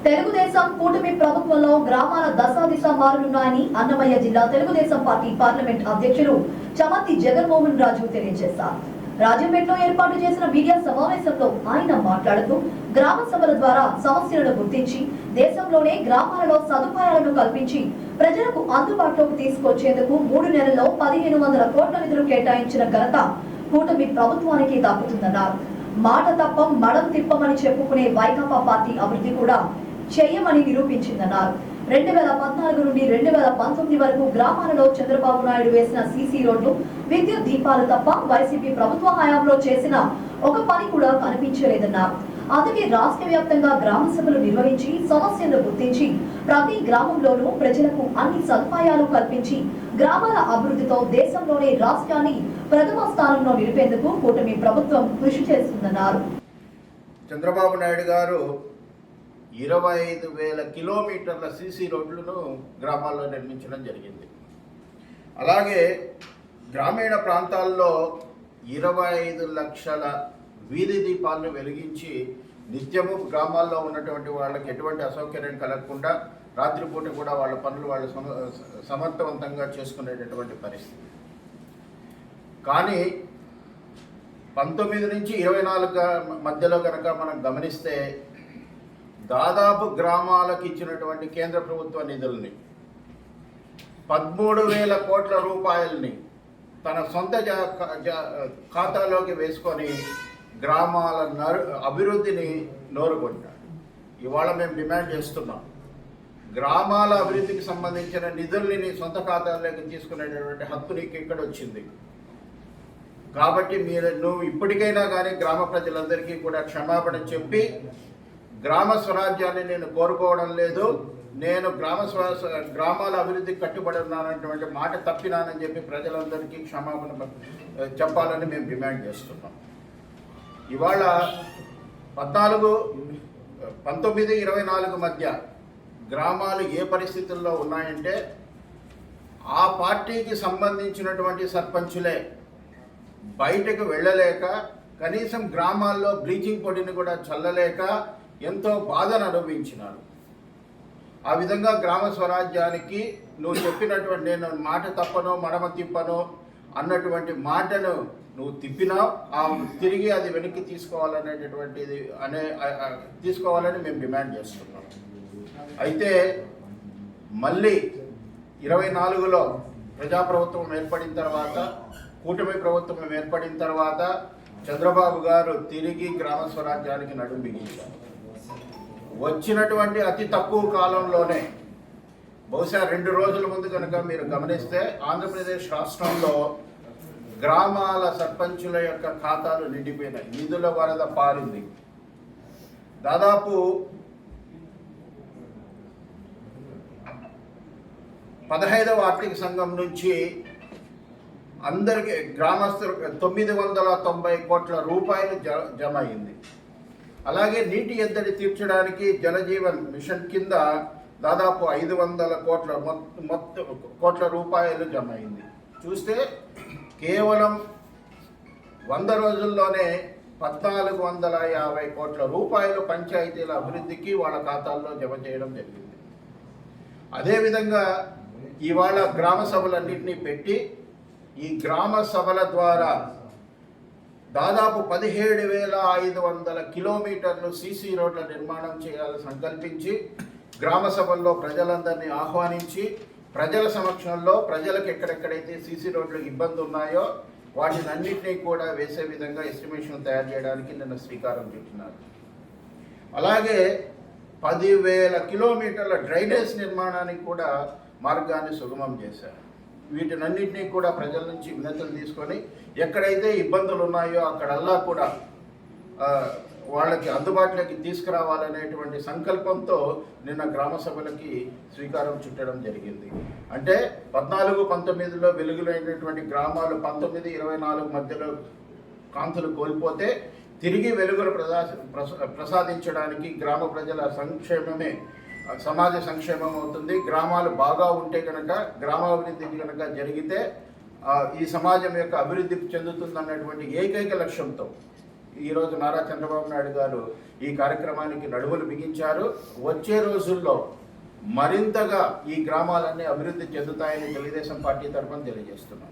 తెలుగుదేశం కూటమి ప్రభుత్వంలో గ్రామాల దశాదిశ మారనున్నాయని అన్నమయ్య జిల్లా తెలుగుదేశం పార్టీ పార్లమెంట్ అధ్యక్షులు చమతి జగన్మోహన్ రాజు తెలియజేశారు. రాజంపేటలో ఏర్పాటు చేసిన మీడియా సమావేశంలో ఆయన మాట్లాడుతూ గ్రామ సభల ద్వారా సమస్యలను గుర్తించి దేశంలోనే గ్రామాలలో సదుపాయాలను కల్పించి ప్రజలకు అందుబాటులోకి తీసుకొచ్చేందుకు 3 నెలల్లో 1500 కోట్ల నిధులు కేటాయించిన ఘనత కూటమి ప్రభుత్వానికి దక్కుతుందన్నారు. మాట తప్పం మడం తిప్పమని చెప్పుకునే వైకాపా పార్టీ అభివృద్ధి కూడా చేయమని నిరూపించిందన్నారు. 2014 నుండి 2019 వరకు గ్రామాలలో చంద్రబాబు నాయుడు వేసిన సీసీ రోడ్లు, విద్యుత్ దీపాలు తప్ప వైసీపీ ప్రభుత్వ హయాంలో చేసిన ఒక పని కూడా కనిపించలేదన్నారు. అందుకే రాష్ట్ర వ్యాప్తంగా గ్రామ సభలు నిర్వహించి సమస్యలను గుర్తించి ప్రతి గ్రామంలోనూ ప్రజలకు అన్ని సదుపాయాలు కల్పించి గ్రామాల అభివృద్ధితో దేశంలోనే రాష్ట్రాన్ని ప్రథమ స్థానంలో నిలిపేందుకు కూటమి ప్రభుత్వం కృషి చేస్తుందన్నారు. చంద్రబాబు నాయుడు గారు 25,000 కిలోమీటర్ల సీసీ రోడ్లను గ్రామాల్లో నిర్మించడం జరిగింది. అలాగే గ్రామీణ ప్రాంతాల్లో 25 లక్షల వీధి దీపాలను వెలిగించి నిత్యము గ్రామాల్లో ఉన్నటువంటి వాళ్ళకి ఎటువంటి అసౌకర్యం కలగకుండా రాత్రిపూట కూడా వాళ్ళ పనులు వాళ్ళు సమర్థవంతంగా చేసుకునేటటువంటి పరిస్థితి. కానీ 19 నుంచి 24 మధ్యలో కనుక మనం గమనిస్తే దాదాపు గ్రామాలకు ఇచ్చినటువంటి కేంద్ర ప్రభుత్వ నిధుల్ని 13,000 కోట్ల రూపాయలని తన సొంత ఖాతాలోకి వేసుకొని గ్రామాల అభివృద్ధిని నోరుకొట్టాడు. ఇవాళ మేము డిమాండ్ చేస్తున్నాం, గ్రామాల అభివృద్ధికి సంబంధించిన నిధుల్ని సొంత ఖాతాలోకి తీసుకునేటటువంటి హక్కు నీకు ఇక్కడ వచ్చింది. కాబట్టి నువ్వు ఇప్పటికైనా కానీ గ్రామ ప్రజలందరికీ కూడా క్షమాపణ చెప్పి గ్రామ స్వరాజ్యాన్ని నేను కోరుకోవడం లేదు, నేను గ్రామాల అభివృద్ధికి కట్టుబడి ఉన్నానటువంటి మాట తప్పినానని చెప్పి ప్రజలందరికీ క్షమాపణ చెప్పాలని మేము డిమాండ్ చేస్తున్నాం. ఇవాళ 19-24 మధ్య గ్రామాలు ఏ పరిస్థితుల్లో ఉన్నాయంటే ఆ పార్టీకి సంబంధించినటువంటి సర్పంచులే బయటకు వెళ్ళలేక కనీసం గ్రామాల్లో బ్లీచింగ్ పొడిని కూడా చల్లలేక ఎంతో బాధను అనుభవించినారు. ఆ విధంగా గ్రామ స్వరాజ్యానికి నువ్వు చెప్పినటువంటి నేను మాట తప్పను మడమ తిప్పను అన్నటువంటి మాటను నువ్వు తిప్పినావు, తిరిగి అది వెనక్కి తీసుకోవాలనేటటువంటిది తీసుకోవాలని మేము డిమాండ్ చేస్తున్నాం. అయితే మళ్ళీ 24లో ప్రజాప్రభుత్వం ఏర్పడిన తర్వాత, కూటమి ప్రభుత్వం ఏర్పడిన తర్వాత చంద్రబాబు గారు తిరిగి గ్రామ స్వరాజ్యానికి నడుం బిగించారు. వచ్చినటువంటి అతి తక్కువ కాలంలోనే బహుశా 2 రోజుల ముందు కనుక మీరు గమనిస్తే ఆంధ్రప్రదేశ్ రాష్ట్రంలో గ్రామాల సర్పంచుల యొక్క ఖాతాలు నిండిపోయినాయి, నిధుల వరద పారింది. దాదాపు 15వ ఆర్థిక సంఘం నుంచి అందరికీ గ్రామస్తులు 990 కోట్ల రూపాయలు జమ అయింది. అలాగే నీటి ఎద్దడి తీర్చడానికి జలజీవన్ మిషన్ కింద దాదాపు 500 కోట్ల రూపాయలు జమ అయింది. చూస్తే కేవలం 100 రోజుల్లోనే 1,450 కోట్ల రూపాయలు పంచాయతీల అభివృద్ధికి వాళ్ళ ఖాతాల్లో జమ చేయడం జరిగింది. అదేవిధంగా ఇవాళ గ్రామ సభలన్నింటినీ పెట్టి ఈ గ్రామ సభల ద్వారా దాదాపు 17,500 కిలోమీటర్లు సీసీ రోడ్ల నిర్మాణం చేయాలని సంకల్పించి గ్రామ సభల్లో ప్రజలందరినీ ఆహ్వానించి ప్రజల సమక్షంలో ప్రజలకు ఎక్కడెక్కడైతే సీసీ రోడ్లు ఇబ్బంది ఉన్నాయో వాటిని అన్నింటినీ కూడా వేసే విధంగా ఎస్టిమేషన్ తయారు చేయడానికి నిన్న శ్రీకారం చుట్టినారు. అలాగే 10,000 కిలోమీటర్ల డ్రైనేజ్ నిర్మాణానికి కూడా మార్గాన్ని సుగమం చేశారు. వీటినన్నింటినీ కూడా ప్రజల నుంచి వినతులు తీసుకొని ఎక్కడైతే ఇబ్బందులు ఉన్నాయో అక్కడల్లా కూడా వాళ్ళకి అందుబాటులోకి తీసుకురావాలనేటువంటి సంకల్పంతో నిన్న గ్రామ సభలకి శ్రీకారం చుట్టడం జరిగింది. అంటే 14-19లో వెలుగులైనటువంటి గ్రామాలు 19-24 మధ్యలో కాంతులు కోల్పోతే తిరిగి వెలుగులు ప్రసాదించడానికి గ్రామ ప్రజల సంక్షేమమే సమాజ సంక్షేమం అవుతుంది. గ్రామాలు బాగా ఉంటే కనుక గ్రామాభివృద్ధి కనుక జరిగితే ఈ సమాజం యొక్క అభివృద్ధి చెందుతుందన్నటువంటి ఏకైక లక్ష్యంతో ఈరోజు నారా చంద్రబాబు నాయుడు గారు ఈ కార్యక్రమానికి నడుములు బిగించారు. వచ్చే రోజుల్లో మరింతగా ఈ గ్రామాలన్నీ అభివృద్ధి చెందుతాయని తెలుగుదేశం పార్టీ తరఫున తెలియజేస్తున్నాం.